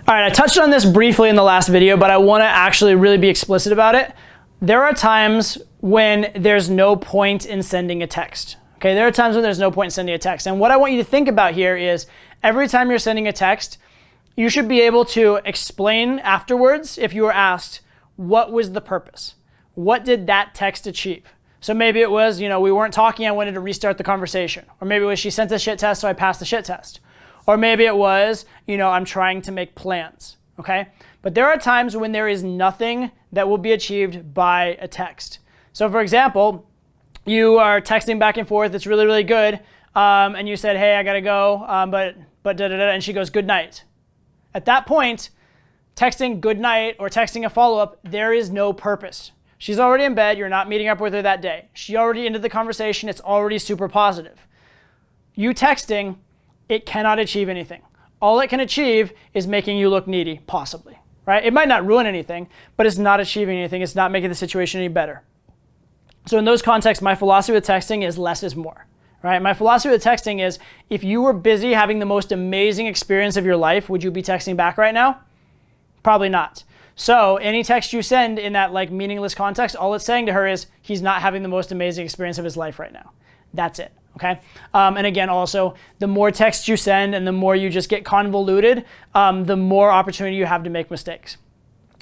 All right, I touched on this briefly in the last video, but I want to actually really be explicit about it. There are times when there's no point in sending a text. Okay, there are times when there's no point in sending a text. And what I want you to think about here is every time you're sending a text, you should be able to explain afterwards if you were asked, what was the purpose? What did that text achieve? So maybe it was, we weren't talking, I wanted to restart the conversation. Or maybe it was she sent a shit test, so I passed the shit test. Or maybe it was, I'm trying to make plans, okay? But there are times when there is nothing that will be achieved by a text. So for example, you are texting back and forth, it's really, really good, and you said, hey, I gotta go, but da-da-da, and she goes, good night. At that point, texting good night or texting a follow-up, there is no purpose. She's already in bed, you're not meeting up with her that day. She already ended the conversation, it's already super positive. You texting, it cannot achieve anything. All it can achieve is making you look needy, possibly, right? It might not ruin anything, but it's not achieving anything. It's not making the situation any better. So in those contexts, my philosophy with texting is less is more, right? My philosophy with texting is if you were busy having the most amazing experience of your life, would you be texting back right now? Probably not. So any text you send in that meaningless context, all it's saying to her is he's not having the most amazing experience of his life right now. That's it. Okay. And again, also, the more text you send and the more you just get convoluted, the more opportunity you have to make mistakes.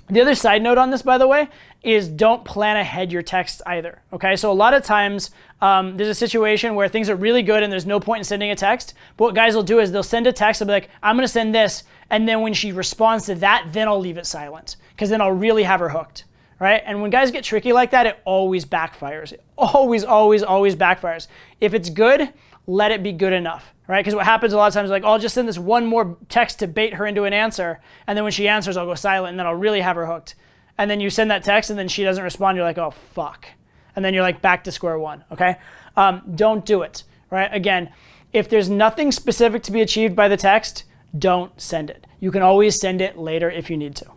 The other side note on this, by the way, is don't plan ahead your text either. Okay. So a lot of times there's a situation where things are really good and there's no point in sending a text. But what guys will do is they'll send a text. They'll be like, I'm going to send this. And then when she responds to that, then I'll leave it silent because then I'll really have her hooked. Right? And when guys get tricky like that, it always backfires. It always, always, always backfires. If it's good, let it be good enough, right? Because what happens a lot of times is I'll just send this one more text to bait her into an answer, and then when she answers, I'll go silent, and then I'll really have her hooked. And then you send that text, and then she doesn't respond, you're like, oh, fuck. And then you're back to square one, okay? Don't do it, right? Again, if there's nothing specific to be achieved by the text, don't send it. You can always send it later if you need to.